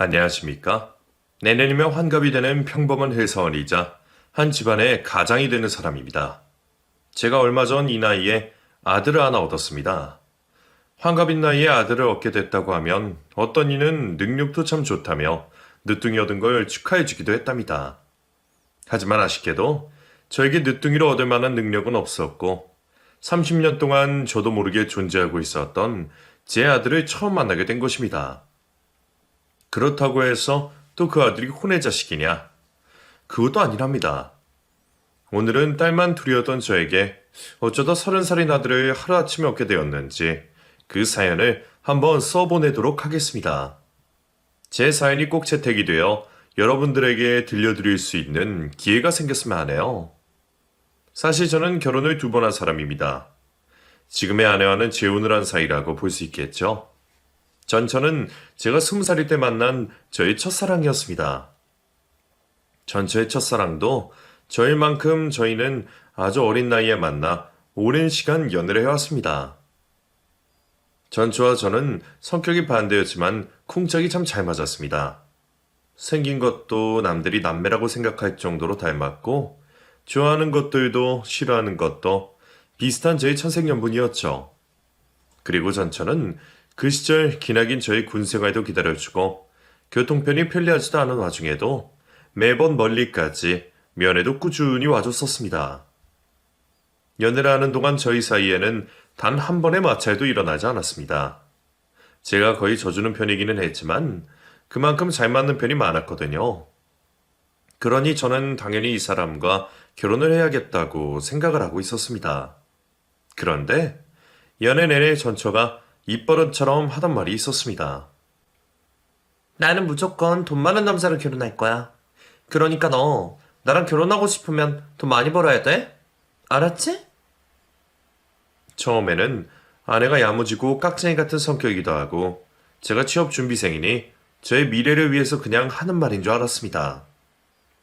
안녕하십니까? 내년이면 환갑이 되는 평범한 회사원이자 한 집안의 가장이 되는 사람입니다. 제가 얼마 전 이 나이에 아들을 하나 얻었습니다. 환갑인 나이에 아들을 얻게 됐다고 하면 어떤 이는 능력도 참 좋다며 늦둥이 얻은 걸 축하해주기도 했답니다. 하지만 아쉽게도 저에게 늦둥이로 얻을 만한 능력은 없었고 30년 동안 저도 모르게 존재하고 있었던 제 아들을 처음 만나게 된 것입니다. 그렇다고 해서 또 그 아들이 혼의 자식이냐? 그것도 아니랍니다. 오늘은 딸만 둘이었던 저에게 어쩌다 30살인 아들을 하루아침에 얻게 되었는지 그 사연을 한번 써보내도록 하겠습니다. 제 사연이 꼭 채택이 되어 여러분들에게 들려드릴 수 있는 기회가 생겼으면 하네요. 사실 저는 결혼을 2번 한 사람입니다. 지금의 아내와는 재혼을 한 사이라고 볼 수 있겠죠. 전처는 제가 20살일 때 만난 저의 첫사랑이었습니다. 전처의 첫사랑도 저일 만큼 저희는 아주 어린 나이에 만나 오랜 시간 연애를 해왔습니다. 전처와 저는 성격이 반대였지만 쿵짝이 참 잘 맞았습니다. 생긴 것도 남들이 남매라고 생각할 정도로 닮았고 좋아하는 것들도 싫어하는 것도 비슷한 저의 천생연분이었죠. 그리고 전처는 그 시절 기나긴 저의 군생활도 기다려주고 교통편이 편리하지도 않은 와중에도 매번 멀리까지 면회도 꾸준히 와줬었습니다. 연애를 하는 동안 저희 사이에는 단 한 번의 마찰도 일어나지 않았습니다. 제가 거의 져주는 편이기는 했지만 그만큼 잘 맞는 편이 많았거든요. 그러니 저는 당연히 이 사람과 결혼을 해야겠다고 생각을 하고 있었습니다. 그런데 연애 내내 전처가 입버릇처럼 하던 말이 있었습니다. 나는 무조건 돈 많은 남자랑 결혼할 거야. 그러니까 너 나랑 결혼하고 싶으면 돈 많이 벌어야 돼? 알았지? 처음에는 아내가 야무지고 깍쟁이 같은 성격이기도 하고 제가 취업 준비생이니 저의 미래를 위해서 그냥 하는 말인 줄 알았습니다.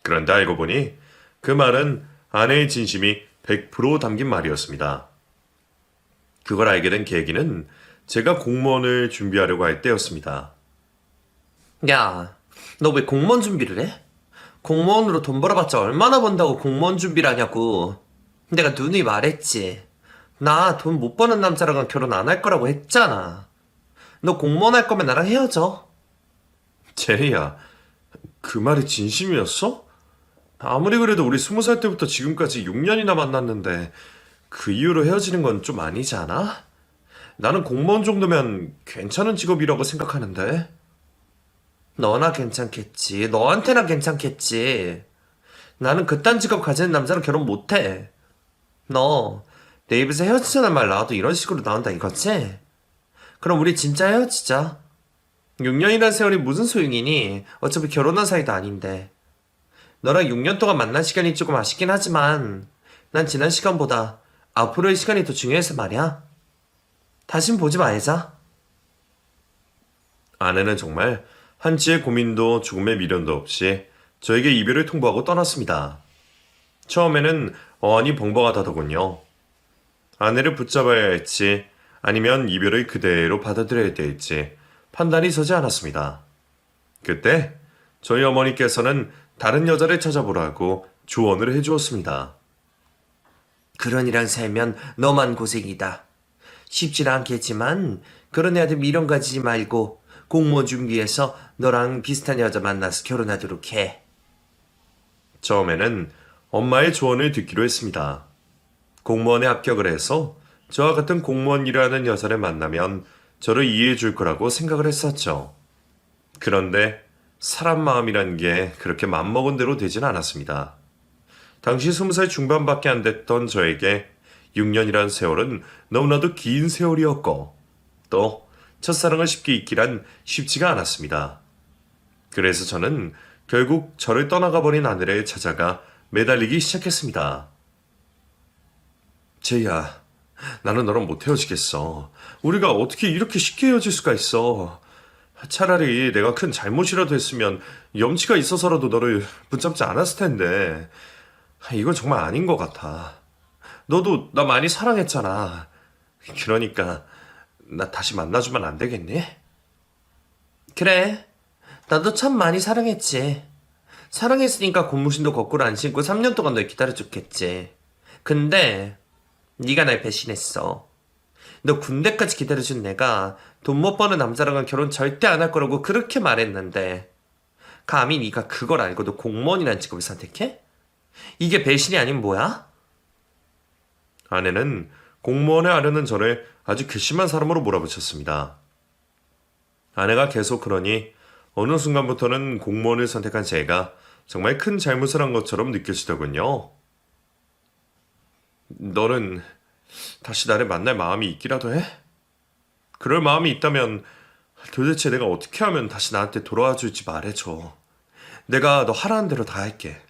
그런데 알고 보니 그 말은 아내의 진심이 100% 담긴 말이었습니다. 그걸 알게 된 계기는 제가 공무원을 준비하려고 할 때였습니다. 야, 너 왜 공무원 준비를 해? 공무원으로 돈 벌어봤자 얼마나 번다고 공무원 준비를 하냐고. 내가 누누이 말했지. 나 돈 못 버는 남자랑은 결혼 안 할 거라고 했잖아. 너 공무원 할 거면 나랑 헤어져. 제이야, 그 말이 진심이었어? 아무리 그래도 우리 20살 때부터 지금까지 6년이나 만났는데 그 이후로 헤어지는 건 좀 아니지 않아? 나는 공무원 정도면 괜찮은 직업이라고 생각하는데. 너나 괜찮겠지. 너한테나 괜찮겠지. 나는 그딴 직업 가지는 남자랑 결혼 못해. 너 내 입에서 헤어지자는 말 나와도 이런 식으로 나온다 이거지? 그럼 우리 진짜 헤어지자. 6년이란 세월이 무슨 소용이니? 어차피 결혼한 사이도 아닌데. 너랑 6년 동안 만난 시간이 조금 아쉽긴 하지만 난 지난 시간보다 앞으로의 시간이 더 중요해서 말이야. 다신 보지 말자. 아내는 정말 한치의 고민도 조금의 미련도 없이 저에게 이별을 통보하고 떠났습니다. 처음에는 어안이 벙벙하다더군요. 아내를 붙잡아야 할지 아니면 이별을 그대로 받아들여야 될지 판단이 서지 않았습니다. 그때 저희 어머니께서는 다른 여자를 찾아보라고 조언을 해주었습니다. 그런 이랑 살면 너만 고생이다. 쉽진 않겠지만 그런 애한테 미련 가지지 말고 공무원 준비해서 너랑 비슷한 여자 만나서 결혼하도록 해. 처음에는 엄마의 조언을 듣기로 했습니다. 공무원에 합격을 해서 저와 같은 공무원 일하는 여자를 만나면 저를 이해해 줄 거라고 생각을 했었죠. 그런데 사람 마음이란 게 그렇게 맘먹은 대로 되진 않았습니다. 당시 20살 중반밖에 안 됐던 저에게 6년이란 세월은 너무나도 긴 세월이었고 또 첫사랑을 쉽게 잊기란 쉽지가 않았습니다. 그래서 저는 결국 저를 떠나가 버린 아내를 찾아가 매달리기 시작했습니다. 제이야, 나는 너랑 못 헤어지겠어. 우리가 어떻게 이렇게 쉽게 헤어질 수가 있어. 차라리 내가 큰 잘못이라도 했으면 염치가 있어서라도 너를 붙잡지 않았을 텐데 이건 정말 아닌 것 같아. 너도 나 많이 사랑했잖아. 그러니까 나 다시 만나주면 안 되겠니? 그래. 나도 참 많이 사랑했지. 사랑했으니까 고무신도 거꾸로 안 신고 3년 동안 널 기다려줬겠지. 근데 네가 날 배신했어. 너 군대까지 기다려준 내가 돈 못 버는 남자랑은 결혼 절대 안 할 거라고 그렇게 말했는데 감히 네가 그걸 알고도 공무원이란 직업을 선택해? 이게 배신이 아닌 뭐야? 아내는 공무원에 하려는 저를 아주 괘씸한 사람으로 몰아붙였습니다. 아내가 계속 그러니 어느 순간부터는 공무원을 선택한 제가 정말 큰 잘못을 한 것처럼 느껴지더군요. 너는 다시 나를 만날 마음이 있기라도 해? 그럴 마음이 있다면 도대체 내가 어떻게 하면 다시 나한테 돌아와 줄지 말해줘. 내가 너 하라는 대로 다 할게.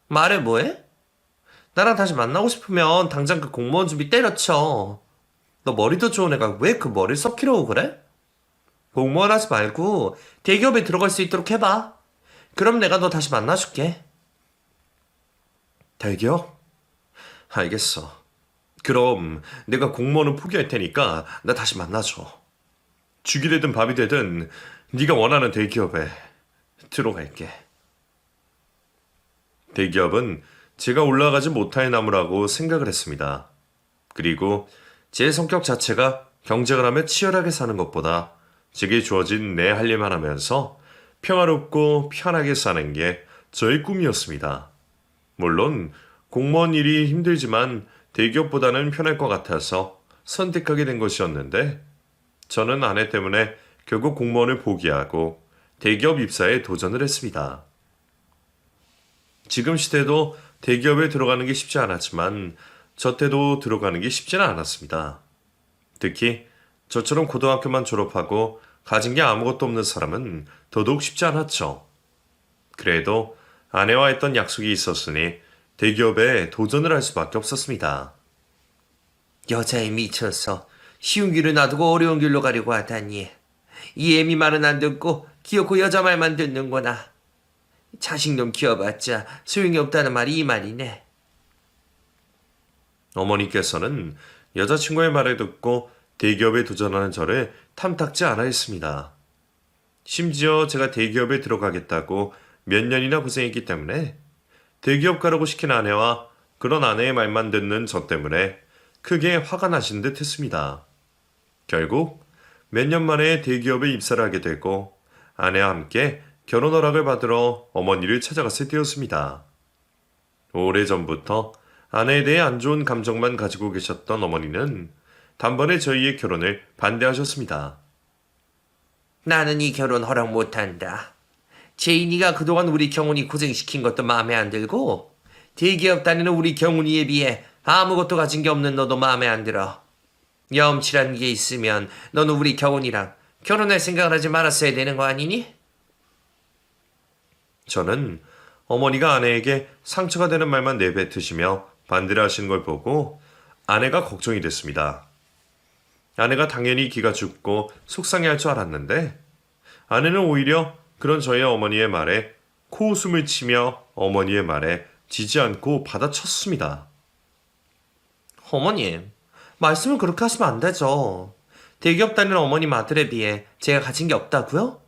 말해 뭐해? 나랑 다시 만나고 싶으면 당장 그 공무원 준비 때려쳐. 너 머리도 좋은 애가 왜 그 머리를 썩히려고 그래? 공무원 하지 말고 대기업에 들어갈 수 있도록 해봐. 그럼 내가 너 다시 만나줄게. 대기업? 알겠어. 그럼 내가 공무원은 포기할 테니까 나 다시 만나줘. 죽이 되든 밥이 되든 네가 원하는 대기업에 들어갈게. 대기업은 제가 올라가지 못할 나무라고 생각을 했습니다. 그리고 제 성격 자체가 경쟁을 하며 치열하게 사는 것보다 제게 주어진 내 할 일만 하면서 평화롭고 편하게 사는 게 저의 꿈이었습니다. 물론 공무원 일이 힘들지만 대기업보다는 편할 것 같아서 선택하게 된 것이었는데 저는 아내 때문에 결국 공무원을 포기하고 대기업 입사에 도전을 했습니다. 지금 시대도 대기업에 들어가는 게 쉽지 않았지만 저 때도 들어가는 게 쉽지는 않았습니다. 특히 저처럼 고등학교만 졸업하고 가진 게 아무것도 없는 사람은 더더욱 쉽지 않았죠. 그래도 아내와 했던 약속이 있었으니 대기업에 도전을 할 수밖에 없었습니다. 여자에 미쳐서 쉬운 길을 놔두고 어려운 길로 가려고 하다니. 이 애미 말은 안 듣고 귀엽고 여자 말만 듣는구나. 자식놈 키워봤자 소용이 없다는 말이 이 말이네. 어머니께서는 여자친구의 말을 듣고 대기업에 도전하는 저를 탐탁지 않아 했습니다. 심지어 제가 대기업에 들어가겠다고 몇 년이나 고생했기 때문에 대기업 가라고 시킨 아내와 그런 아내의 말만 듣는 저 때문에 크게 화가 나신 듯 했습니다. 결국 몇 년 만에 대기업에 입사를 하게 되고 아내와 함께 결혼 허락을 받으러 어머니를 찾아갔을 때였습니다. 오래전부터 아내에 대해 안 좋은 감정만 가지고 계셨던 어머니는 단번에 저희의 결혼을 반대하셨습니다. 나는 이 결혼 허락 못한다. 제인이가 그동안 우리 경훈이 고생시킨 것도 마음에 안 들고 대기업 다니는 우리 경훈이에 비해 아무것도 가진 게 없는 너도 마음에 안 들어. 염치라는 게 있으면 너는 우리 경훈이랑 결혼할 생각을 하지 말았어야 되는 거 아니니? 저는 어머니가 아내에게 상처가 되는 말만 내뱉으시며 반대를 하시는 걸 보고 아내가 걱정이 됐습니다. 아내가 당연히 기가 죽고 속상해할 줄 알았는데 아내는 오히려 그런 저희 어머니의 말에 코웃음을 치며 어머니의 말에 지지 않고 받아쳤습니다. 어머님, 말씀을 그렇게 하시면 안 되죠. 대기업 다니는 어머님 아들에 비해 제가 가진 게 없다고요?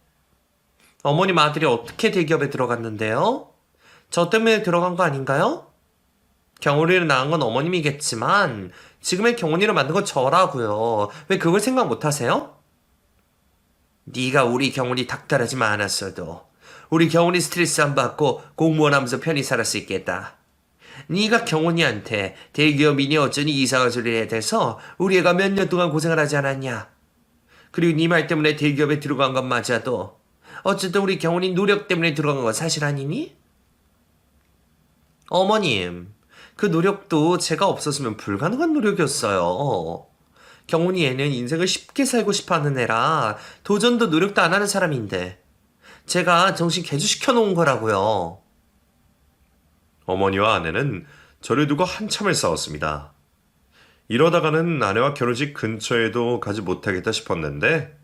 어머님 아들이 어떻게 대기업에 들어갔는데요? 저 때문에 들어간 거 아닌가요? 경훈이를 낳은 건 어머님이겠지만 지금의 경훈이를 만든 건 저라고요. 왜 그걸 생각 못 하세요? 네가 우리 경훈이 닥달하지만 않았어도 우리 경훈이 스트레스 안 받고 공무원 하면서 편히 살을 수 있겠다. 네가 경훈이한테 대기업이니 어쩌니 이상한 소리를 해야 돼서 우리 애가 몇 년 동안 고생을 하지 않았냐. 그리고 네 말 때문에 대기업에 들어간 건 맞아도 어쨌든 우리 경훈이 노력 때문에 들어간 건 사실 아니니? 어머님, 그 노력도 제가 없었으면 불가능한 노력이었어요. 경훈이 애는 인생을 쉽게 살고 싶어하는 애라 도전도 노력도 안 하는 사람인데 제가 정신 개주시켜 놓은 거라고요. 어머니와 아내는 저를 두고 한참을 싸웠습니다. 이러다가는 아내와 결혼식 근처에도 가지 못하겠다 싶었는데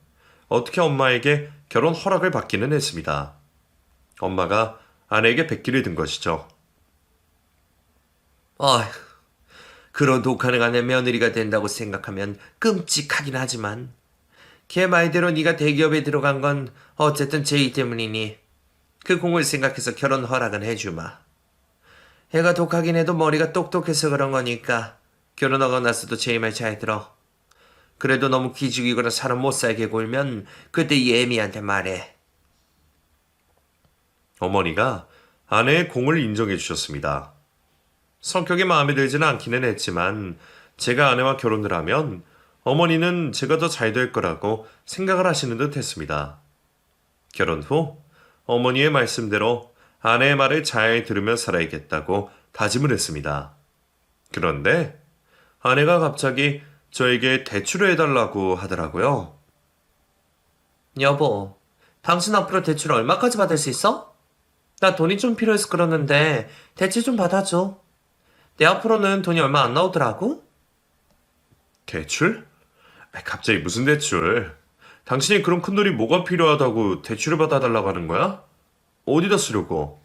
어떻게 엄마에게 결혼 허락을 받기는 했습니다. 엄마가 아내에게 백기를 든 것이죠. 어휴, 그런 독하는 아내 며느리가 된다고 생각하면 끔찍하긴 하지만 걔 말대로 네가 대기업에 들어간 건 어쨌든 제이 때문이니 그 공을 생각해서 결혼 허락은 해주마. 애가 독하긴 해도 머리가 똑똑해서 그런 거니까 결혼하고 나서도 제이 말 잘 들어. 그래도 너무 기죽이거나 사람 못 살게 굴면 그때 예미한테 말해. 어머니가 아내의 공을 인정해 주셨습니다. 성격이 마음에 들지는 않기는 했지만 제가 아내와 결혼을 하면 어머니는 제가 더 잘 될 거라고 생각을 하시는 듯 했습니다. 결혼 후 어머니의 말씀대로 아내의 말을 잘 들으며 살아야겠다고 다짐을 했습니다. 그런데 아내가 갑자기 저에게 대출을 해달라고 하더라고요. 여보, 당신 앞으로 대출 얼마까지 받을 수 있어? 나 돈이 좀 필요해서 그러는데 대출 좀 받아줘. 내 앞으로는 돈이 얼마 안 나오더라고? 대출? 갑자기 무슨 대출? 당신이 그런 큰 돈이 뭐가 필요하다고 대출을 받아달라고 하는 거야? 어디다 쓰려고?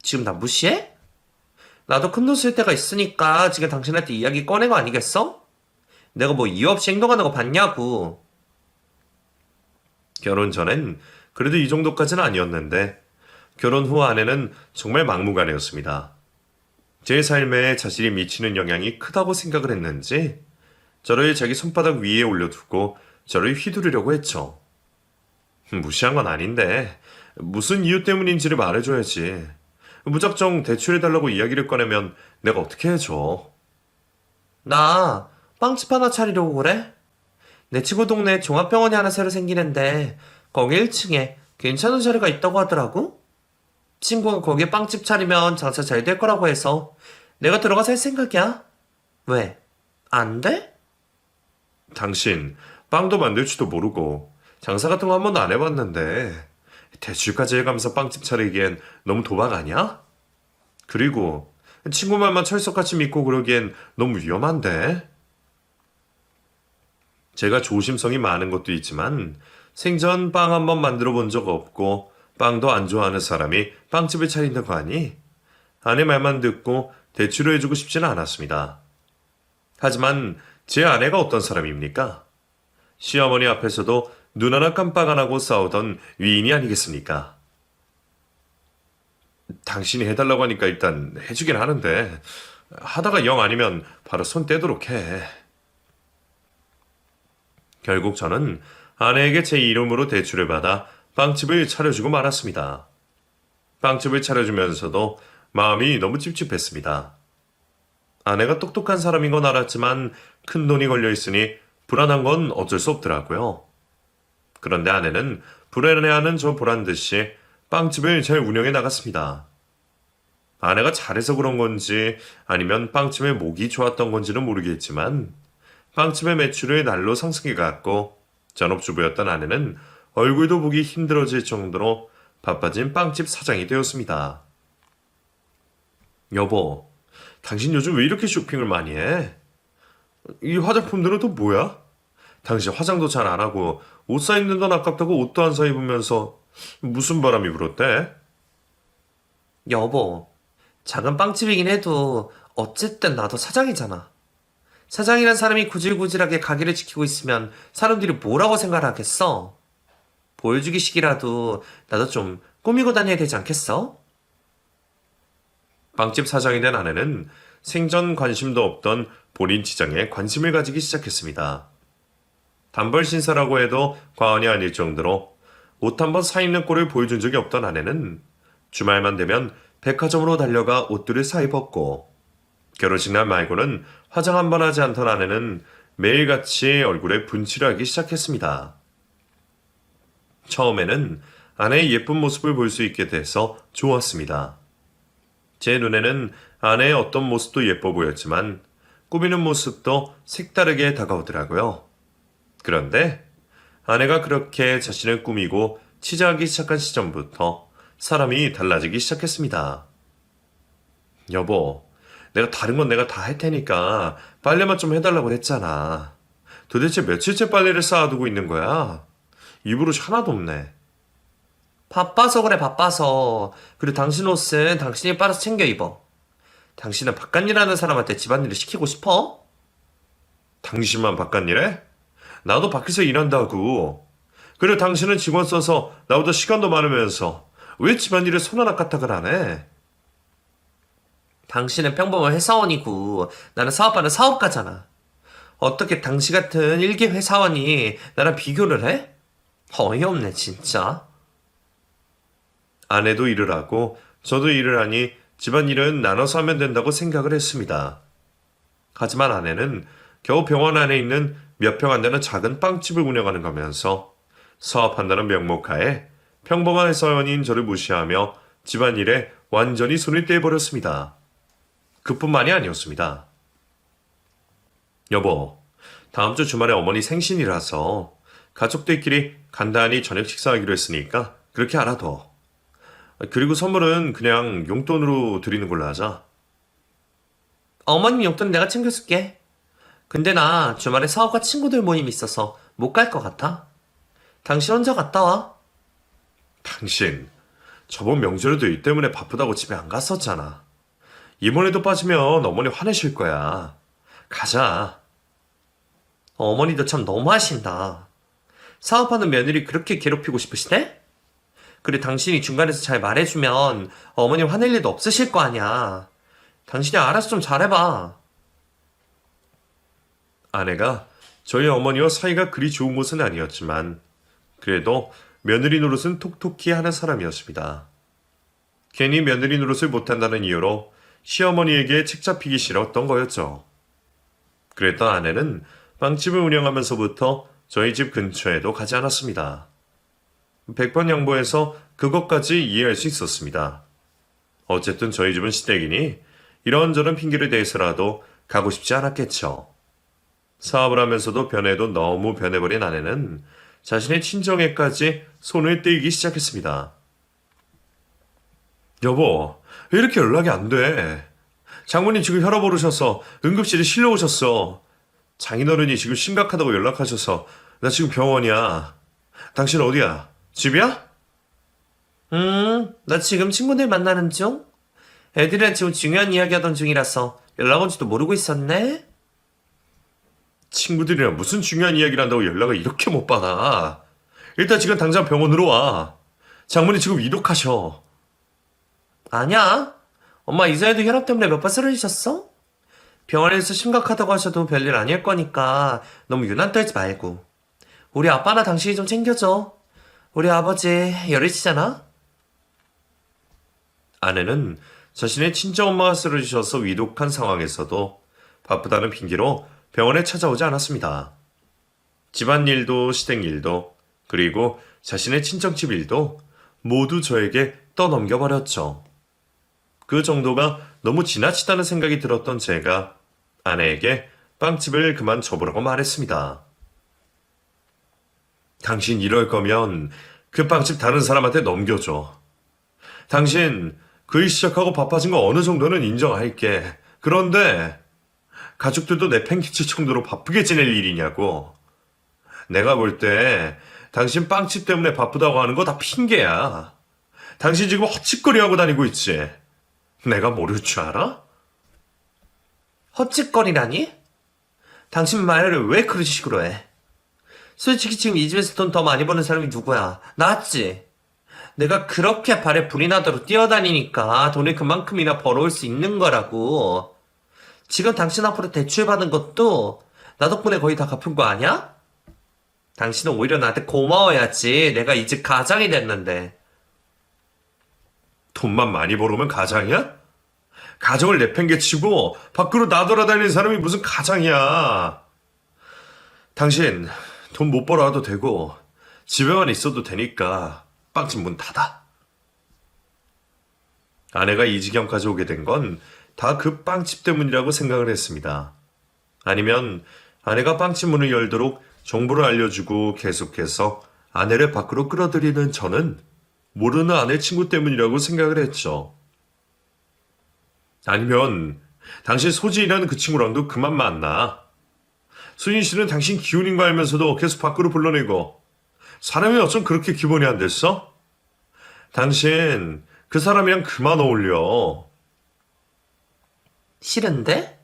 지금 나 무시해? 나도 큰 돈 쓸 때가 있으니까 지금 당신한테 이야기 꺼낸 거 아니겠어? 내가 뭐 이유 없이 행동하는 거 봤냐고. 결혼 전엔 그래도 이 정도까지는 아니었는데 결혼 후 아내는 정말 막무가내였습니다. 제 삶에 자신이 미치는 영향이 크다고 생각을 했는지 저를 자기 손바닥 위에 올려두고 저를 휘두르려고 했죠. 무시한 건 아닌데 무슨 이유 때문인지를 말해줘야지. 무작정 대출해달라고 이야기를 꺼내면 내가 어떻게 해줘. 나 빵집 하나 차리려고 그래? 내 친구 동네에 종합병원이 하나 새로 생기는데 거기 1층에 괜찮은 자리가 있다고 하더라고? 친구가 거기에 빵집 차리면 장사 잘 될 거라고 해서 내가 들어가서 할 생각이야. 왜? 안 돼? 당신 빵도 만들 줄도 모르고 장사 같은 거 한 번도 안 해봤는데 대출까지 해가면서 빵집 차리기엔 너무 도박 아니야? 그리고 친구 말만 철석같이 믿고 그러기엔 너무 위험한데? 제가 조심성이 많은 것도 있지만 생전 빵 한 번 만들어 본 적 없고 빵도 안 좋아하는 사람이 빵집을 차린다고 하니 아내 말만 듣고 대출을 해주고 싶지는 않았습니다. 하지만 제 아내가 어떤 사람입니까? 시어머니 앞에서도 눈 하나 깜빡 안 하고 싸우던 위인이 아니겠습니까? 당신이 해달라고 하니까 일단 해주긴 하는데 하다가 영 아니면 바로 손 떼도록 해. 결국 저는 아내에게 제 이름으로 대출을 받아 빵집을 차려주고 말았습니다. 빵집을 차려주면서도 마음이 너무 찝찝했습니다. 아내가 똑똑한 사람인 건 알았지만 큰 돈이 걸려 있으니 불안한 건 어쩔 수 없더라고요. 그런데 아내는 불안해하는 저 보란 듯이 빵집을 잘 운영해 나갔습니다. 아내가 잘해서 그런 건지 아니면 빵집의 목이 좋았던 건지는 모르겠지만 빵집의 매출을 날로 상승해 갔고 전업주부였던 아내는 얼굴도 보기 힘들어질 정도로 바빠진 빵집 사장이 되었습니다. 여보, 당신 요즘 왜 이렇게 쇼핑을 많이 해? 이 화장품들은 또 뭐야? 당신 화장도 잘 안 하고 옷 사 입는 돈 아깝다고 옷도 안 사 입으면서 무슨 바람이 불었대? 여보, 작은 빵집이긴 해도 어쨌든 나도 사장이잖아. 사장이란 사람이 구질구질하게 가게를 지키고 있으면 사람들이 뭐라고 생각하겠어? 보여주기식이라도 나도 좀 꾸미고 다녀야 되지 않겠어? 빵집 사장이 된 아내는 생전 관심도 없던 본인 지장에 관심을 가지기 시작했습니다. 단벌 신사라고 해도 과언이 아닐 정도로 옷 한 번 사 입는 꼴을 보여준 적이 없던 아내는 주말만 되면 백화점으로 달려가 옷들을 사 입었고 결혼식 날 말고는 화장 한 번 하지 않던 아내는 매일같이 얼굴에 분칠을 하기 시작했습니다. 처음에는 아내의 예쁜 모습을 볼 수 있게 돼서 좋았습니다. 제 눈에는 아내의 어떤 모습도 예뻐 보였지만 꾸미는 모습도 색다르게 다가오더라고요. 그런데 아내가 그렇게 자신을 꾸미고 치장하기 시작한 시점부터 사람이 달라지기 시작했습니다. 여보, 내가 다른 건 내가 다 할 테니까 빨래만 좀 해달라고 했잖아. 도대체 며칠째 빨래를 쌓아두고 있는 거야? 입으로 하나도 없네. 바빠서 그래, 바빠서. 그리고 당신 옷은 당신이 빨아서 챙겨 입어. 당신은 바깥일하는 사람한테 집안일을 시키고 싶어? 당신만 바깥일해? 나도 밖에서 일한다고. 그래 당신은 직원 써서 나보다 시간도 많으면서 왜 집안일에 손 하나 까딱을 안 해? 당신은 평범한 회사원이고 나는 사업하는 사업가잖아. 어떻게 당신 같은 일개 회사원이 나랑 비교를 해? 어이없네 진짜. 아내도 일을 하고 저도 일을 하니 집안일은 나눠서 하면 된다고 생각을 했습니다. 하지만 아내는 겨우 병원 안에 있는 몇 평 안 되는 작은 빵집을 운영하는 거면서 사업한다는 명목하에 평범한 회사원인 저를 무시하며 집안일에 완전히 손을 떼버렸습니다. 그뿐만이 아니었습니다. 여보, 다음 주 주말에 어머니 생신이라서 가족들끼리 간단히 저녁 식사하기로 했으니까 그렇게 알아둬. 그리고 선물은 그냥 용돈으로 드리는 걸로 하자. 어머님 용돈 내가 챙겨줄게. 근데 나 주말에 사업가 친구들 모임 있어서 못 갈 것 같아. 당신 혼자 갔다 와. 당신, 저번 명절에도 일 때문에 바쁘다고 집에 안 갔었잖아. 이번에도 빠지면 어머니 화내실 거야. 가자. 어머니도 참 너무하신다. 사업하는 며느리 그렇게 괴롭히고 싶으시대? 그래 당신이 중간에서 잘 말해주면 어머니 화낼 일도 없으실 거 아니야. 당신이 알아서 좀 잘해봐. 아내가 저희 어머니와 사이가 그리 좋은 것은 아니었지만 그래도 며느리 노릇은 톡톡히 하는 사람이었습니다. 괜히 며느리 노릇을 못한다는 이유로 시어머니에게 책 잡히기 싫었던 거였죠. 그랬던 아내는 빵집을 운영하면서부터 저희 집 근처에도 가지 않았습니다. 100번 양보해서 그것까지 이해할 수 있었습니다. 어쨌든 저희 집은 시댁이니 이런저런 핑계를 대서라도 가고 싶지 않았겠죠. 사업을 하면서도 변해도 너무 변해버린 아내는 자신의 친정에까지 손을 떼기 시작했습니다. 여보, 왜 이렇게 연락이 안 돼? 장모님 지금 혈압 오르셔서 응급실에 실려오셨어. 장인어른이 지금 심각하다고 연락하셔서 나 지금 병원이야. 당신 어디야? 집이야? 나 지금 친구들 만나는 중? 애들이랑 지금 중요한 이야기 하던 중이라서 연락 온지도 모르고 있었네? 친구들이랑 무슨 중요한 이야기를 한다고 연락을 이렇게 못 받아. 일단 지금 당장 병원으로 와. 장모님 지금 위독하셔. 아니야. 엄마 이전에도 혈압 때문에 몇 번 쓰러지셨어? 병원에서 심각하다고 하셔도 별일 아닐 거니까 너무 유난 떨지 말고. 우리 아빠나 당신이 좀 챙겨줘. 우리 아버지 열이시잖아? 아내는 자신의 친정엄마가 쓰러지셔서 위독한 상황에서도 바쁘다는 핑계로 병원에 찾아오지 않았습니다. 집안일도 시댁일도 그리고 자신의 친정집 일도 모두 저에게 떠넘겨버렸죠. 그 정도가 너무 지나치다는 생각이 들었던 제가 아내에게 빵집을 그만 접으라고 말했습니다. 당신 이럴 거면 그 빵집 다른 사람한테 넘겨줘. 당신 그 일 시작하고 바빠진 거 어느 정도는 인정할게. 그런데 가족들도 내팽개칠 정도로 바쁘게 지낼 일이냐고. 내가 볼 때 당신 빵집 때문에 바쁘다고 하는 거 다 핑계야. 당신 지금 헛짓거리하고 다니고 있지. 내가 모를 줄 알아? 헛짓거리라니? 당신 말을 왜 그런 식으로 해? 솔직히 지금 이 집에서 돈 더 많이 버는 사람이 누구야? 나지? 내가 그렇게 발에 불이 나도록 뛰어다니니까 돈을 그만큼이나 벌어올 수 있는 거라고. 지금 당신 앞으로 대출받은 것도 나 덕분에 거의 다 갚은 거 아니야? 당신은 오히려 나한테 고마워야지. 내가 이 집 가장이 됐는데. 돈만 많이 벌으면 가장이야? 가정을 내팽개치고 밖으로 나돌아다니는 사람이 무슨 가장이야. 당신 돈 못 벌어와도 되고 집에만 있어도 되니까 빵집 문 닫아. 아내가 이 지경까지 오게 된 건 다 그 빵집 때문이라고 생각을 했습니다. 아니면 아내가 빵집 문을 열도록 정보를 알려주고 계속해서 아내를 밖으로 끌어들이는 저는 모르는 아내 친구 때문이라고 생각을 했죠. 아니면 당신 소진이라는 그 친구랑도 그만 만나. 수진 씨는 당신 기운인 거 알면서도 계속 밖으로 불러내고 사람이 어쩜 그렇게 기본이 안 됐어? 당신 그 사람이랑 그만 어울려. 싫은데?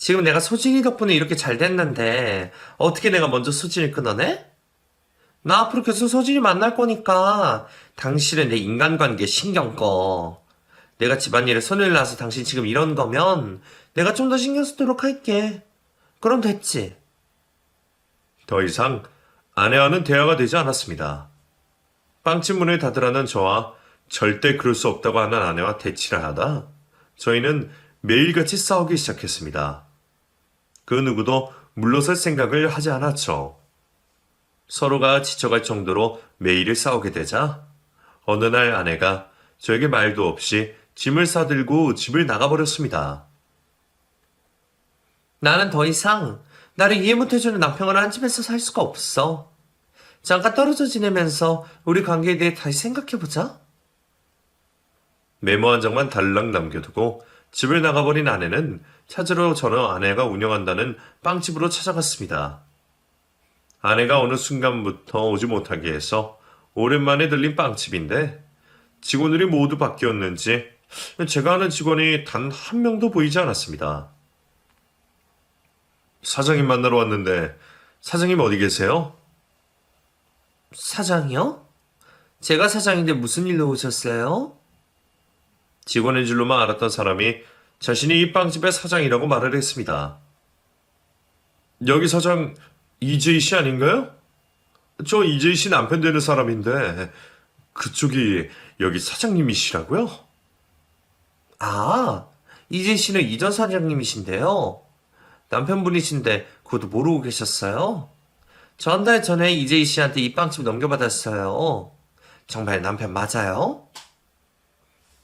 지금 내가 소진이 덕분에 이렇게 잘 됐는데 어떻게 내가 먼저 소진을 끊어내? 나 앞으로 계속 소진이 만날 거니까 당신은 내 인간관계 신경 꺼. 내가 집안일에 손을 놔서 당신 지금 이런 거면 내가 좀 더 신경 쓰도록 할게. 그럼 됐지? 더 이상 아내와는 대화가 되지 않았습니다. 빵집 문을 닫으라는 저와 절대 그럴 수 없다고 하는 아내와 대치를 하다 저희는 매일같이 싸우기 시작했습니다. 그 누구도 물러설 생각을 하지 않았죠. 서로가 지쳐갈 정도로 매일을 싸우게 되자 어느 날 아내가 저에게 말도 없이 짐을 싸들고 집을 나가버렸습니다. 나는 더 이상 나를 이해 못해주는 남편과 한 집에서 살 수가 없어. 잠깐 떨어져 지내면서 우리 관계에 대해 다시 생각해보자. 메모 한 장만 달랑 남겨두고 집을 나가버린 아내는 찾으러 저는 아내가 운영한다는 빵집으로 찾아갔습니다. 아내가 어느 순간부터 오지 못하게 해서 오랜만에 들린 빵집인데 직원들이 모두 바뀌었는지 제가 아는 직원이 단 한 명도 보이지 않았습니다. 사장님 만나러 왔는데 사장님 어디 계세요? 사장이요? 제가 사장인데 무슨 일로 오셨어요? 직원인 줄로만 알았던 사람이 자신이 이 빵집의 사장이라고 말을 했습니다. 여기 사장 이재희 씨 아닌가요? 저 이재희 씨 남편 되는 사람인데 그쪽이 여기 사장님이시라고요? 아, 이재 씨는 이전 사장님이신데요. 남편분이신데 그것도 모르고 계셨어요? 저 한 달 전에 이재희 씨한테 이 빵집 넘겨받았어요. 정말 남편 맞아요?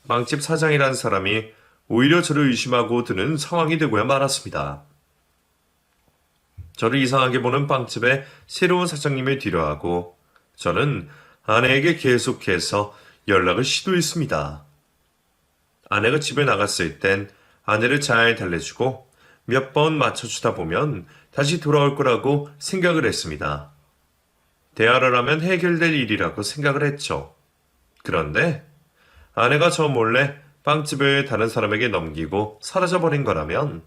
빵집 사장이라는 사람이 오히려 저를 의심하고 드는 상황이 되고야 말았습니다. 저를 이상하게 보는 빵집의 새로운 사장님을 뒤로하고 저는 아내에게 계속해서 연락을 시도했습니다. 아내가 집에 나갔을 땐 아내를 잘 달래주고 몇 번 맞춰주다 보면 다시 돌아올 거라고 생각을 했습니다. 대화를 하면 해결될 일이라고 생각을 했죠. 그런데 아내가 저 몰래 빵집을 다른 사람에게 넘기고 사라져버린 거라면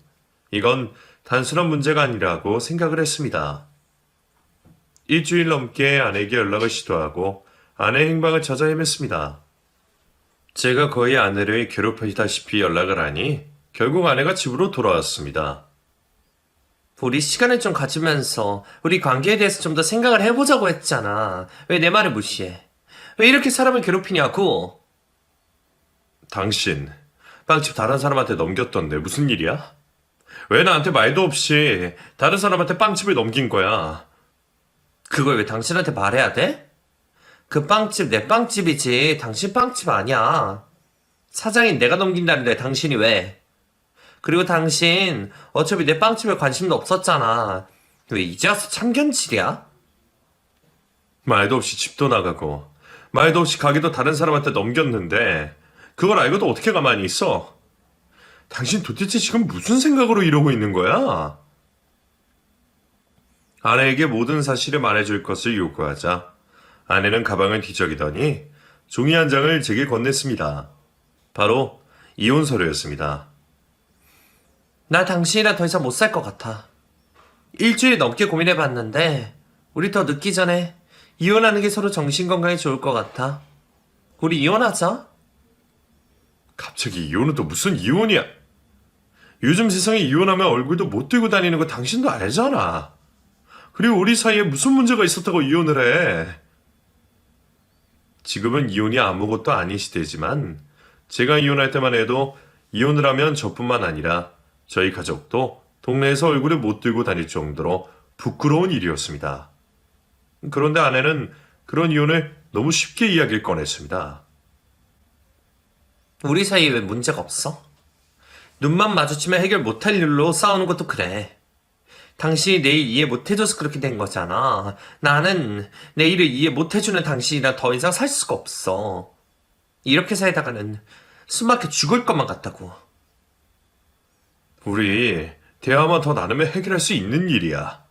이건 단순한 문제가 아니라고 생각을 했습니다. 일주일 넘게 아내에게 연락을 시도하고 아내의 행방을 찾아 헤맸습니다. 제가 거의 아내를 괴롭히다시피 연락을 하니 결국 아내가 집으로 돌아왔습니다. 우리 시간을 좀 가지면서 우리 관계에 대해서 좀 더 생각을 해보자고 했잖아. 왜 내 말을 무시해? 왜 이렇게 사람을 괴롭히냐고? 당신 빵집 다른 사람한테 넘겼던데 무슨 일이야? 왜 나한테 말도 없이 다른 사람한테 빵집을 넘긴 거야? 그걸 왜 당신한테 말해야 돼? 그 빵집 내 빵집이지 당신 빵집 아니야. 사장인 내가 넘긴다는데 당신이 왜? 그리고 당신 어차피 내 빵집에 관심도 없었잖아. 왜 이제 와서 참견질이야? 말도 없이 집도 나가고 말도 없이 가게도 다른 사람한테 넘겼는데 그걸 알고도 어떻게 가만히 있어? 당신 도대체 지금 무슨 생각으로 이러고 있는 거야? 아내에게 모든 사실을 말해줄 것을 요구하자 아내는 가방을 뒤적이더니 종이 한 장을 제게 건넸습니다. 바로 이혼 서류였습니다. 나 당신이랑 더 이상 못 살 것 같아. 일주일 넘게 고민해봤는데 우리 더 늦기 전에 이혼하는 게 서로 정신건강에 좋을 것 같아. 우리 이혼하자. 갑자기 이혼은 또 무슨 이혼이야? 요즘 세상에 이혼하면 얼굴도 못 들고 다니는 거 당신도 알잖아. 그리고 우리 사이에 무슨 문제가 있었다고 이혼을 해? 지금은 이혼이 아무것도 아닌 시대지만 제가 이혼할 때만 해도 이혼을 하면 저뿐만 아니라 저희 가족도 동네에서 얼굴을 못 들고 다닐 정도로 부끄러운 일이었습니다. 그런데 아내는 그런 이혼을 너무 쉽게 이야기를 꺼냈습니다. 우리 사이에 왜 문제가 없어? 눈만 마주치면 해결 못할 일로 싸우는 것도 그래. 당신이 내 일 이해 못해줘서 그렇게 된 거잖아. 나는 내 일을 이해 못해주는 당신이랑 더 이상 살 수가 없어. 이렇게 살다가는 숨막혀 죽을 것만 같다고. 우리 대화만 더 나누면 해결할 수 있는 일이야.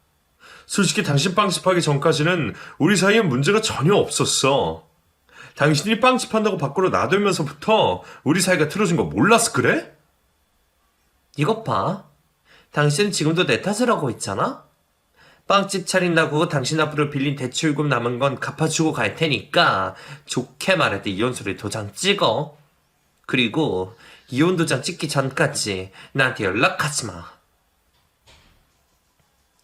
솔직히 당신 빵집 하기 전까지는 우리 사이에 문제가 전혀 없었어. 당신이 빵집 한다고 밖으로 나들면서부터 우리 사이가 틀어진 거 몰랐어 그래? 이것 봐. 당신은 지금도 내 탓을 하고 있잖아? 빵집 차린다고 당신 앞으로 빌린 대출금 남은 건 갚아주고 갈 테니까 좋게 말할 때 이혼서류 도장 찍어. 그리고 이혼 도장 찍기 전까지 나한테 연락하지 마.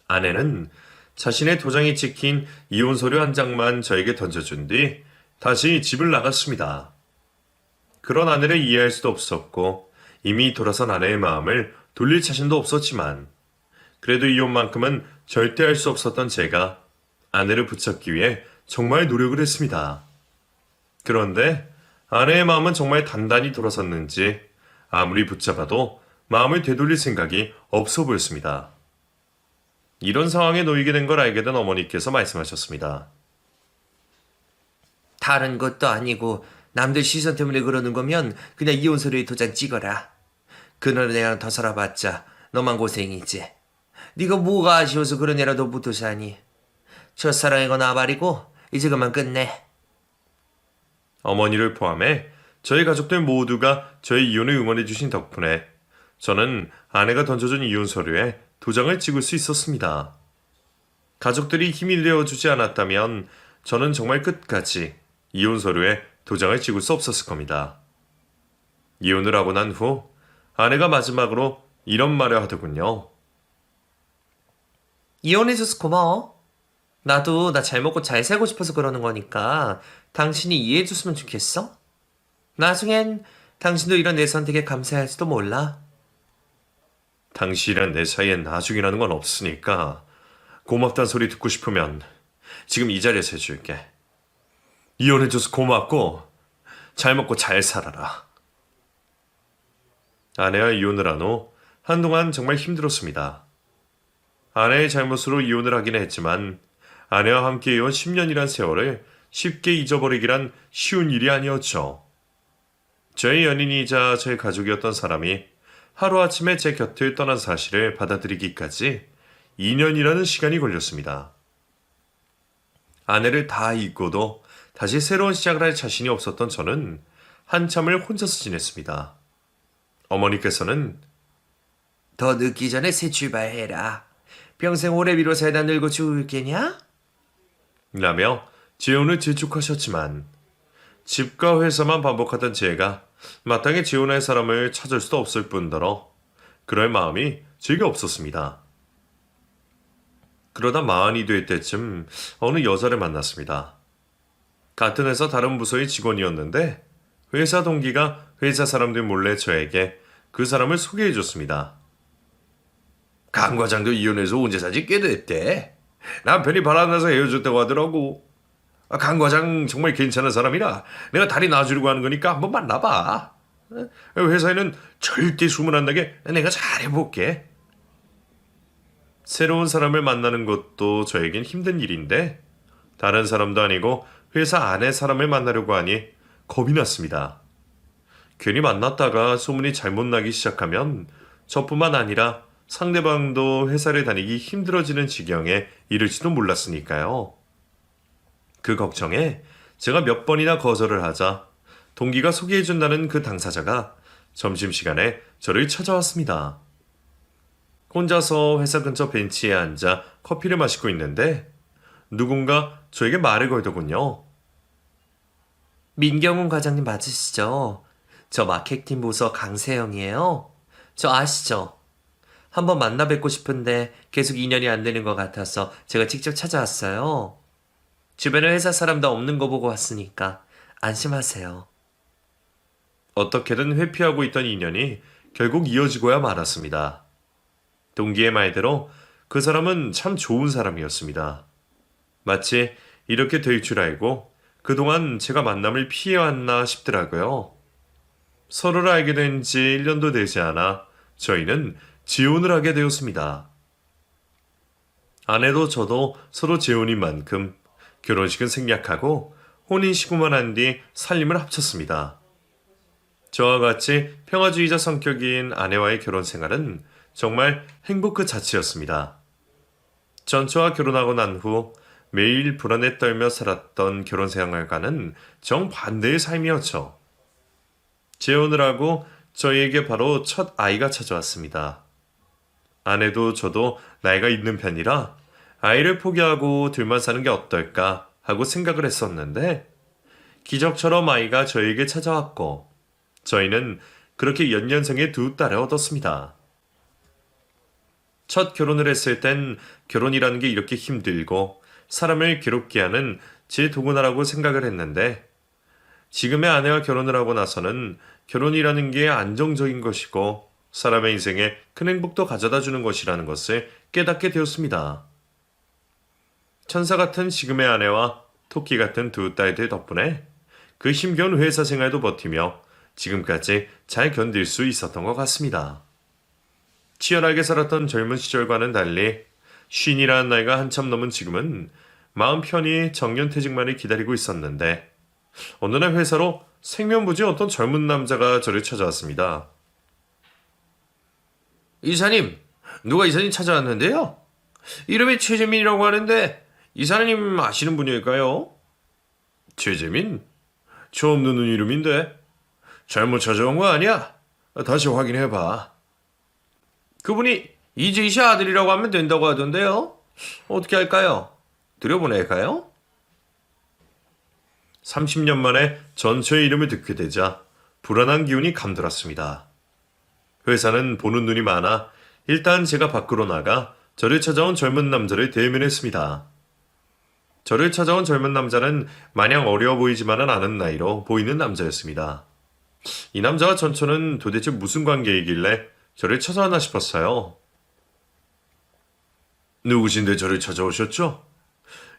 아내는 자신의 도장이 찍힌 이혼 서류 한 장만 저에게 던져준 뒤 다시 집을 나갔습니다. 그런 아내를 이해할 수도 없었고 이미 돌아선 아내의 마음을 돌릴 자신도 없었지만 그래도 이혼만큼은 절대 할 수 없었던 제가 아내를 붙잡기 위해 정말 노력을 했습니다. 그런데 아내의 마음은 정말 단단히 돌아섰는지 아무리 붙잡아도 마음을 되돌릴 생각이 없어 보였습니다. 이런 상황에 놓이게 된 걸 알게 된 어머니께서 말씀하셨습니다. 다른 것도 아니고 남들 시선 때문에 그러는 거면 그냥 이혼 서류에 도장 찍어라. 그놈 애랑 더 살아봤자 너만 고생이지. 네가 뭐가 아쉬워서 그런 애라도 붙어 사니. 첫사랑인 건 나발이고 이제 그만 끝내. 어머니를 포함해 저희 가족들 모두가 저의 이혼을 응원해 주신 덕분에 저는 아내가 던져준 이혼 서류에 도장을 찍을 수 있었습니다. 가족들이 힘이 되어주지 않았다면 저는 정말 끝까지 이혼 서류에 도장을 찍을 수 없었을 겁니다. 이혼을 하고 난 후 아내가 마지막으로 이런 말을 하더군요. 이혼해줘서 고마워. 나도 나 잘 먹고 잘 살고 싶어서 그러는 거니까 당신이 이해해줬으면 좋겠어? 나중엔 당신도 이런 내 선택에 감사할지도 몰라. 당신이랑 내 사이엔 나중이라는 건 없으니까 고맙다는 소리 듣고 싶으면 지금 이 자리에서 해줄게. 이혼해줘서 고맙고 잘 먹고 잘 살아라. 아내와 이혼을 한 후 한동안 정말 힘들었습니다. 아내의 잘못으로 이혼을 하긴 했지만 아내와 함께 해온 10년이란 세월을 쉽게 잊어버리기란 쉬운 일이 아니었죠. 저의 연인이자 저의 가족이었던 사람이 하루아침에 제 곁을 떠난 사실을 받아들이기까지 2년이라는 시간이 걸렸습니다. 아내를 다 잊고도 다시 새로운 시작을 할 자신이 없었던 저는 한참을 혼자서 지냈습니다. 어머니께서는 더 늦기 전에 새 출발해라. 평생 오래 비로 살다 늙어 죽을게냐? 라며 재혼을 재촉하셨지만 집과 회사만 반복하던 제가 마땅히 재혼할 사람을 찾을 수도 없을 뿐더러 그럴 마음이 제게 없었습니다. 그러다 마흔이 될 때쯤 어느 여자를 만났습니다. 같은 회사 다른 부서의 직원이었는데 회사 동기가 회사 사람들 몰래 저에게 그 사람을 소개해 줬습니다. 강 과장도 이혼해서 혼자 산지 꽤 됐대. 남편이 바람나서 헤어졌다고 하더라고. 강 과장 정말 괜찮은 사람이라 내가 다리 놔주려고 하는 거니까 한번 만나봐. 회사에는 절대 소문 안 나게 내가 잘해볼게. 새로운 사람을 만나는 것도 저에겐 힘든 일인데 다른 사람도 아니고 회사 안의 사람을 만나려고 하니 겁이 났습니다. 괜히 만났다가 소문이 잘못 나기 시작하면 저뿐만 아니라 상대방도 회사를 다니기 힘들어지는 지경에 이를지도 몰랐으니까요. 그 걱정에 제가 몇 번이나 거절을 하자 동기가 소개해준다는 그 당사자가 점심시간에 저를 찾아왔습니다. 혼자서 회사 근처 벤치에 앉아 커피를 마시고 있는데 누군가 저에게 말을 걸더군요. 민경훈 과장님 맞으시죠? 저 마케팅 부서 강세영이에요. 저 아시죠? 한번 만나 뵙고 싶은데 계속 인연이 안 되는 것 같아서 제가 직접 찾아왔어요. 주변에 회사 사람도 없는 거 보고 왔으니까 안심하세요. 어떻게든 회피하고 있던 인연이 결국 이어지고야 말았습니다. 동기의 말대로 그 사람은 참 좋은 사람이었습니다. 마치 이렇게 될 줄 알고 그동안 제가 만남을 피해왔나 싶더라고요. 서로를 알게 된 지 1년도 되지 않아 저희는 재혼을 하게 되었습니다. 아내도 저도 서로 재혼인 만큼 결혼식은 생략하고 혼인신고만 한 뒤 살림을 합쳤습니다. 저와 같이 평화주의자 성격인 아내와의 결혼 생활은 정말 행복 그 자체였습니다. 전 저와 결혼하고 난 후 매일 불안에 떨며 살았던 결혼 생활과는 정반대의 삶이었죠. 재혼을 하고 저희에게 바로 첫 아이가 찾아왔습니다. 아내도 저도 나이가 있는 편이라 아이를 포기하고 둘만 사는 게 어떨까 하고 생각을 했었는데 기적처럼 아이가 저에게 찾아왔고 저희는 그렇게 연년생의 두 딸을 얻었습니다. 첫 결혼을 했을 땐 결혼이라는 게 이렇게 힘들고 사람을 괴롭게 하는 제 도구나라고 생각을 했는데 지금의 아내와 결혼을 하고 나서는 결혼이라는 게 안정적인 것이고 사람의 인생에 큰 행복도 가져다 주는 것이라는 것을 깨닫게 되었습니다. 천사 같은 지금의 아내와 토끼 같은 두 딸들 덕분에 그 힘겨운 회사 생활도 버티며 지금까지 잘 견딜 수 있었던 것 같습니다. 치열하게 살았던 젊은 시절과는 달리 쉰이라는 나이가 한참 넘은 지금은 마음 편히 정년퇴직만을 기다리고 있었는데 어느 날 회사로 생면부지 어떤 젊은 남자가 저를 찾아왔습니다. 이사님, 누가 이사님 찾아왔는데요? 이름이 최재민이라고 하는데 이사님 아시는 분일까요? 최재민? 처음 듣는 이름인데 잘못 찾아온 거 아니야? 다시 확인해봐. 그분이 이재희 씨 아들이라고 하면 된다고 하던데요. 어떻게 할까요? 들여보낼까요? 30년 만에 전처의 이름을 듣게 되자 불안한 기운이 감돌았습니다. 회사는 보는 눈이 많아 일단 제가 밖으로 나가 저를 찾아온 젊은 남자를 대면했습니다. 저를 찾아온 젊은 남자는 마냥 어려워 보이지만은 않은 나이로 보이는 남자였습니다. 이 남자와 전처는 도대체 무슨 관계이길래 저를 찾아왔나 싶었어요. 누구신데 저를 찾아오셨죠?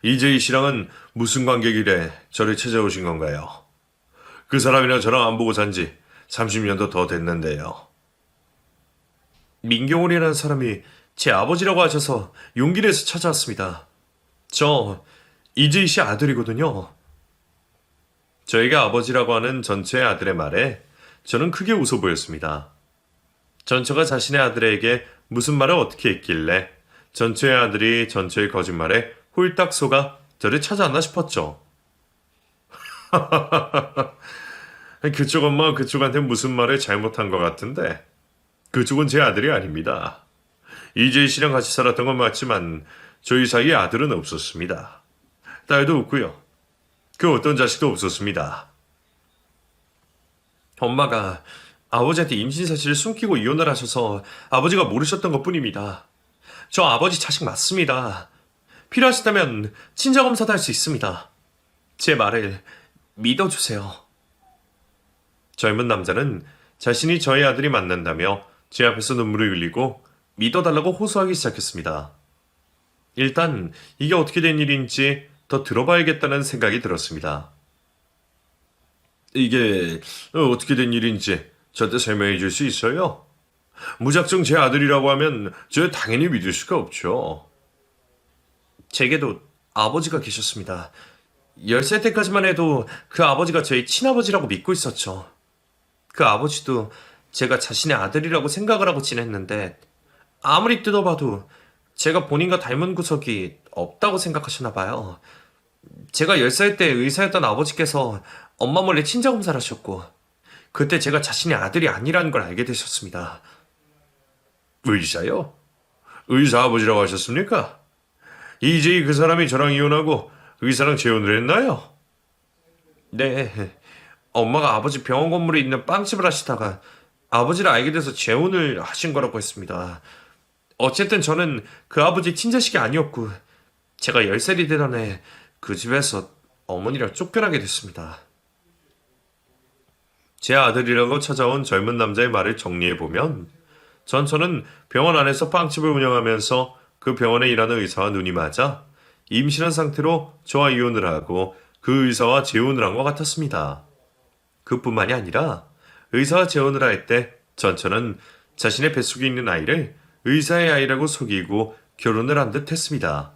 이재희 씨랑은 무슨 관계길래 저를 찾아오신 건가요? 그 사람이랑 저랑 안 보고 산 지 30년도 더 됐는데요. 민경훈이라는 사람이 제 아버지라고 하셔서 용기 내서 찾아왔습니다. 저 이재희 씨 아들이거든요. 저에게 아버지라고 하는 전처의 아들의 말에 저는 크게 웃어 보였습니다. 전처가 자신의 아들에게 무슨 말을 어떻게 했길래 전처의 아들이 전처의 거짓말에 홀딱 속아 저를 찾아왔나 싶었죠. 그쪽 엄마가 그쪽한테 무슨 말을 잘못한 것 같은데 그쪽은 제 아들이 아닙니다. 이재희 씨랑 같이 살았던 건 맞지만 저희 사이에 아들은 없었습니다. 딸도 없고요. 그 어떤 자식도 없었습니다. 엄마가 아버지한테 임신 사실을 숨기고 이혼을 하셔서 아버지가 모르셨던 것뿐입니다. 저 아버지 자식 맞습니다. 필요하시다면 친자검사도 할 수 있습니다. 제 말을 믿어주세요. 젊은 남자는 자신이 저의 아들이 맞는다며 제 앞에서 눈물을 흘리고 믿어달라고 호소하기 시작했습니다. 일단 이게 어떻게 된 일인지 더 들어봐야겠다는 생각이 들었습니다. 이게 어떻게 된 일인지 저한테 설명해 줄 수 있어요? 무작정 제 아들이라고 하면 저 당연히 믿을 수가 없죠. 제게도 아버지가 계셨습니다. 10살 때까지만 해도 그 아버지가 저희 친아버지라고 믿고 있었죠. 그 아버지도 제가 자신의 아들이라고 생각을 하고 지냈는데 아무리 뜯어봐도 제가 본인과 닮은 구석이 없다고 생각하시나 봐요. 제가 10살 때 의사였던 아버지께서 엄마 몰래 친자검사를 하셨고 그때 제가 자신의 아들이 아니라는 걸 알게 되셨습니다. 의사요? 의사 아버지라고 하셨습니까? 이제 그 사람이 저랑 이혼하고 의사랑 재혼을 했나요? 네, 엄마가 아버지 병원 건물에 있는 빵집을 하시다가 아버지를 알게 돼서 재혼을 하신 거라고 했습니다. 어쨌든 저는 그 아버지 친자식이 아니었고 제가 10살이 되던 해 그 집에서 어머니랑 쫓겨나게 됐습니다. 제 아들이라고 찾아온 젊은 남자의 말을 정리해보면 저는 병원 안에서 빵집을 운영하면서 그 병원에 일하는 의사와 눈이 맞아 임신한 상태로 저와 이혼을 하고 그 의사와 재혼을 한 것 같았습니다. 그뿐만이 아니라 의사와 재혼을 할 때 전처는 자신의 뱃속에 있는 아이를 의사의 아이라고 속이고 결혼을 한 듯 했습니다.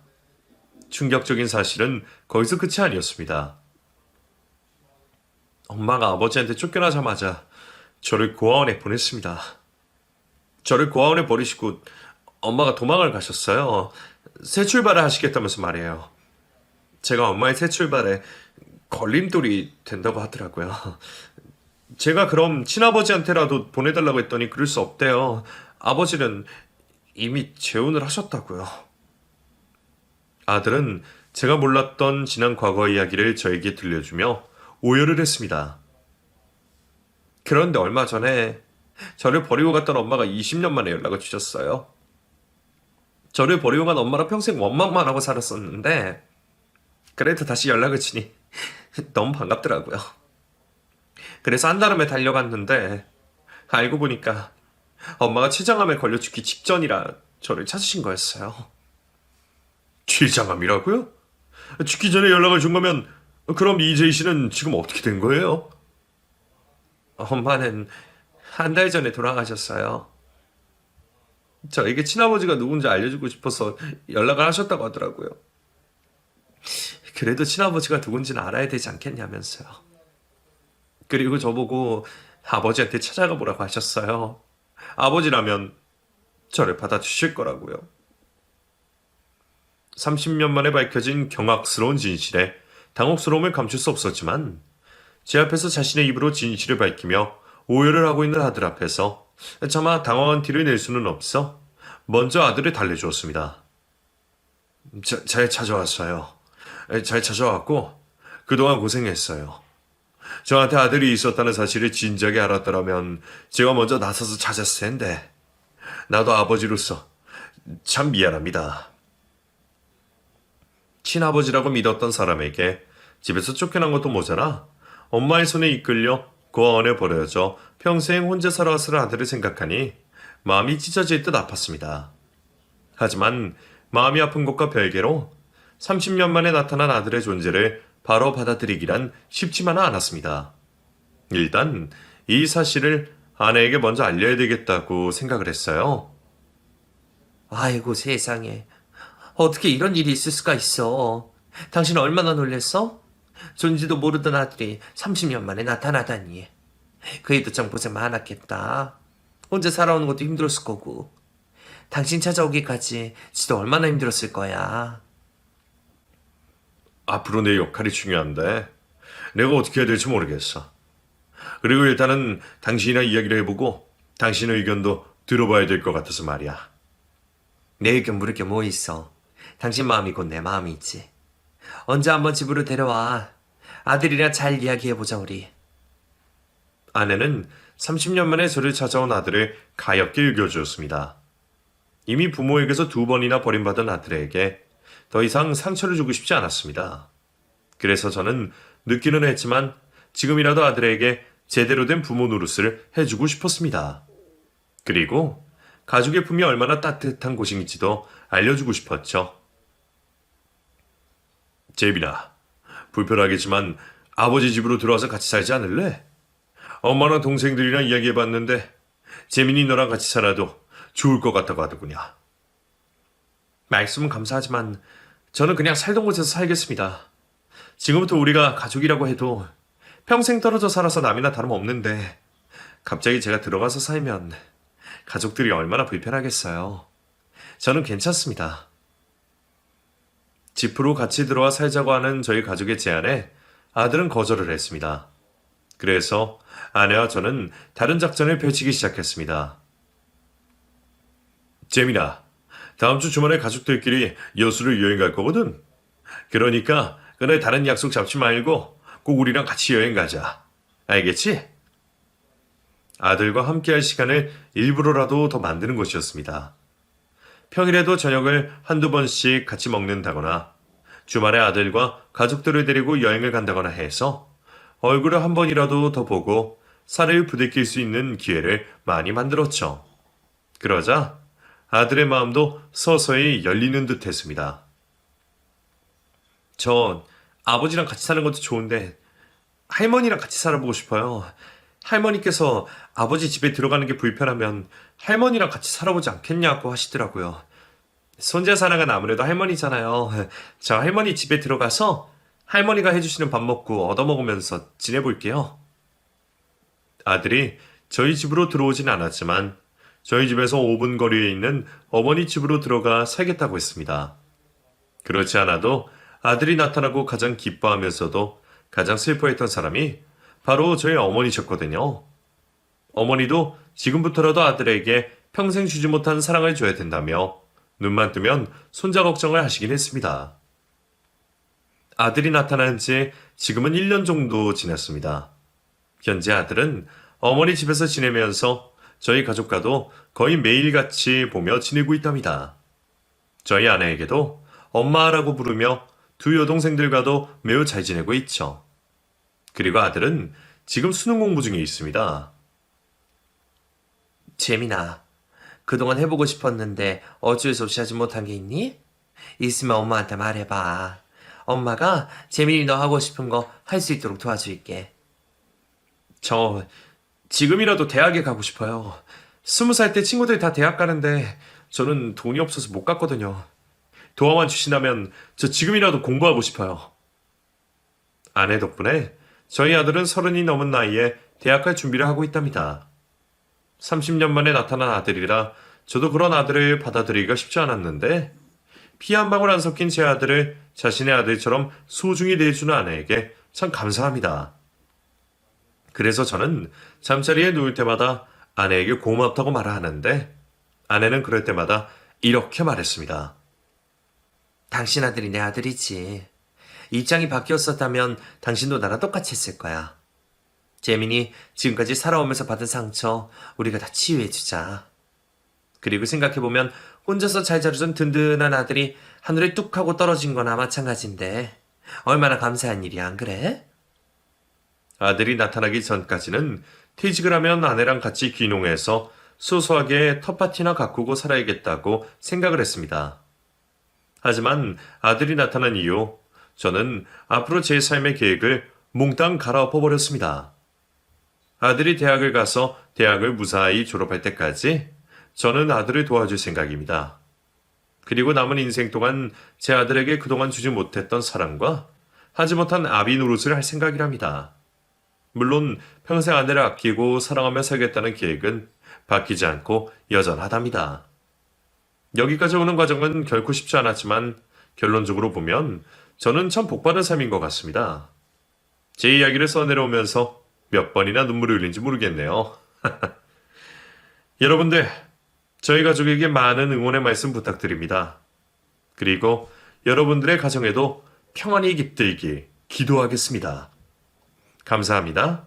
충격적인 사실은 거기서 끝이 아니었습니다. 엄마가 아버지한테 쫓겨나자마자 저를 고아원에 보냈습니다. 저를 고아원에 버리시고 엄마가 도망을 가셨어요. 새 출발을 하시겠다면서 말이에요. 제가 엄마의 새 출발에 걸림돌이 된다고 하더라고요. 제가 그럼 친아버지한테라도 보내달라고 했더니 그럴 수 없대요. 아버지는 이미 재혼을 하셨다고요. 아들은 제가 몰랐던 지난 과거 이야기를 저에게 들려주며 오열을 했습니다. 그런데 얼마 전에 저를 버리고 갔던 엄마가 20년 만에 연락을 주셨어요. 저를 버리고 간 엄마랑 평생 원망만 하고 살았었는데 그래도 다시 연락을 주니 너무 반갑더라고요. 그래서 한달음에 달려갔는데 알고 보니까 엄마가 췌장암에 걸려 죽기 직전이라 저를 찾으신 거였어요. 췌장암이라고요? 죽기 전에 연락을 준 거면 그럼 이재희 씨는 지금 어떻게 된 거예요? 엄마는 한 달 전에 돌아가셨어요. 저에게 친아버지가 누군지 알려주고 싶어서 연락을 하셨다고 하더라고요. 그래도 친아버지가 누군지는 알아야 되지 않겠냐면서요. 그리고 저보고 아버지한테 찾아가 보라고 하셨어요. 아버지라면 저를 받아주실 거라고요. 30년 만에 밝혀진 경악스러운 진실에 당혹스러움을 감출 수 없었지만 제 앞에서 자신의 입으로 진실을 밝히며 오열을 하고 있는 아들 앞에서 차마 당황한 티를 낼 수는 없어 먼저 아들을 달래주었습니다. 잘 찾아왔어요. 잘 찾아왔고 그동안 고생했어요. 저한테 아들이 있었다는 사실을 진작에 알았더라면 제가 먼저 나서서 찾았을 텐데 나도 아버지로서 참 미안합니다. 친아버지라고 믿었던 사람에게 집에서 쫓겨난 것도 모자라 엄마의 손에 이끌려 고아원에 버려져 평생 혼자 살아왔을 아들을 생각하니 마음이 찢어질 듯 아팠습니다. 하지만 마음이 아픈 것과 별개로 30년 만에 나타난 아들의 존재를 바로 받아들이기란 쉽지만은 않았습니다. 일단 이 사실을 아내에게 먼저 알려야 되겠다고 생각을 했어요. 아이고 세상에. 어떻게 이런 일이 있을 수가 있어. 당신 얼마나 놀랬어? 존지도 모르던 아들이 30년 만에 나타나다니. 그 애도 참 고생 많았겠다. 혼자 살아오는 것도 힘들었을 거고. 당신 찾아오기까지 지도 얼마나 힘들었을 거야. 앞으로 내 역할이 중요한데 내가 어떻게 해야 될지 모르겠어. 그리고 일단은 당신이랑 이야기를 해보고 당신의 의견도 들어봐야 될 것 같아서 말이야. 내 의견 물을 게 뭐 있어. 당신 마음이 곧 내 마음이지. 언제 한번 집으로 데려와. 아들이랑 잘 이야기해보자 우리. 아내는 30년 만에 저를 찾아온 아들을 가엾게 여겨주었습니다. 이미 부모에게서 2번이나 버림받은 아들에게 더 이상 상처를 주고 싶지 않았습니다. 그래서 저는 늦기는 했지만 지금이라도 아들에게 제대로 된 부모 노릇을 해주고 싶었습니다. 그리고 가족의 품이 얼마나 따뜻한 곳인지도 알려주고 싶었죠. 재빈아, 불편하겠지만 아버지 집으로 들어와서 같이 살지 않을래? 엄마랑 동생들이랑 이야기해봤는데 재민이 너랑 같이 살아도 좋을 것 같다고 하더군요. 말씀은 감사하지만 저는 그냥 살던 곳에서 살겠습니다. 지금부터 우리가 가족이라고 해도 평생 떨어져 살아서 남이나 다름없는데 갑자기 제가 들어가서 살면 가족들이 얼마나 불편하겠어요. 저는 괜찮습니다. 집으로 같이 들어와 살자고 하는 저희 가족의 제안에 아들은 거절을 했습니다. 그래서 아내와 저는 다른 작전을 펼치기 시작했습니다. 재민아, 다음 주 주말에 가족들끼리 여수를 여행 갈 거거든. 그러니까 그날 다른 약속 잡지 말고 꼭 우리랑 같이 여행 가자. 알겠지? 아들과 함께할 시간을 일부러라도 더 만드는 것이었습니다. 평일에도 저녁을 한두 번씩 같이 먹는다거나 주말에 아들과 가족들을 데리고 여행을 간다거나 해서 얼굴을 한 번이라도 더 보고 살을 부대낄 수 있는 기회를 많이 만들었죠. 그러자 아들의 마음도 서서히 열리는 듯 했습니다. 전 아버지랑 같이 사는 것도 좋은데 할머니랑 같이 살아보고 싶어요. 할머니께서 아버지 집에 들어가는 게 불편하면 할머니랑 같이 살아보지 않겠냐고 하시더라고요. 손자 사랑은 아무래도 할머니잖아요. 저 할머니 집에 들어가서 할머니가 해주시는 밥 먹고 얻어먹으면서 지내볼게요. 아들이 저희 집으로 들어오진 않았지만 저희 집에서 5분 거리에 있는 어머니 집으로 들어가 살겠다고 했습니다. 그렇지 않아도 아들이 나타나고 가장 기뻐하면서도 가장 슬퍼했던 사람이 바로 저희 어머니셨거든요. 어머니도 지금부터라도 아들에게 평생 주지 못한 사랑을 줘야 된다며 눈만 뜨면 손자 걱정을 하시긴 했습니다. 아들이 나타난 지 지금은 1년 정도 지났습니다. 현재 아들은 어머니 집에서 지내면서 저희 가족과도 거의 매일같이 보며 지내고 있답니다. 저희 아내에게도 엄마라고 부르며 두 여동생들과도 매우 잘 지내고 있죠. 그리고 아들은 지금 수능 공부 중에 있습니다. 재민아, 그동안 해보고 싶었는데 어쩔 수 없이 하지 못한 게 있니? 있으면 엄마한테 말해봐. 엄마가 재민이 너 하고 싶은 거 할 수 있도록 도와줄게. 저 지금이라도 대학에 가고 싶어요. 20살 때 친구들 다 대학 가는데 저는 돈이 없어서 못 갔거든요. 도와만 주신다면 저 지금이라도 공부하고 싶어요. 아내 덕분에 저희 아들은 30이 넘은 나이에 대학 갈 준비를 하고 있답니다. 30년 만에 나타난 아들이라 저도 그런 아들을 받아들이기가 쉽지 않았는데 피 한 방울 안 섞인 제 아들을 자신의 아들처럼 소중히 대해주는 아내에게 참 감사합니다. 그래서 저는 잠자리에 누울 때마다 아내에게 고맙다고 말을 하는데 아내는 그럴 때마다 이렇게 말했습니다. 당신 아들이 내 아들이지. 입장이 바뀌었었다면 당신도 나랑 똑같이 했을 거야. 재민이 지금까지 살아오면서 받은 상처 우리가 다 치유해주자. 그리고 생각해보면 혼자서 잘 자라준 든든한 아들이 하늘에 뚝 하고 떨어진 거나 마찬가지인데 얼마나 감사한 일이야, 안 그래? 아들이 나타나기 전까지는 퇴직을 하면 아내랑 같이 귀농해서 소소하게 텃밭이나 가꾸고 살아야겠다고 생각을 했습니다. 하지만 아들이 나타난 이후 저는 앞으로 제 삶의 계획을 몽땅 갈아엎어버렸습니다. 아들이 대학을 가서 대학을 무사히 졸업할 때까지 저는 아들을 도와줄 생각입니다. 그리고 남은 인생 동안 제 아들에게 그동안 주지 못했던 사랑과 하지 못한 아비 노릇을 할 생각이랍니다. 물론 평생 아내를 아끼고 사랑하며 살겠다는 계획은 바뀌지 않고 여전하답니다. 여기까지 오는 과정은 결코 쉽지 않았지만 결론적으로 보면 저는 참 복받은 삶인 것 같습니다. 제 이야기를 써내려오면서 몇 번이나 눈물을 흘린지 모르겠네요. 여러분들, 저희 가족에게 많은 응원의 말씀 부탁드립니다. 그리고 여러분들의 가정에도 평안이 깃들기 기도하겠습니다. 감사합니다.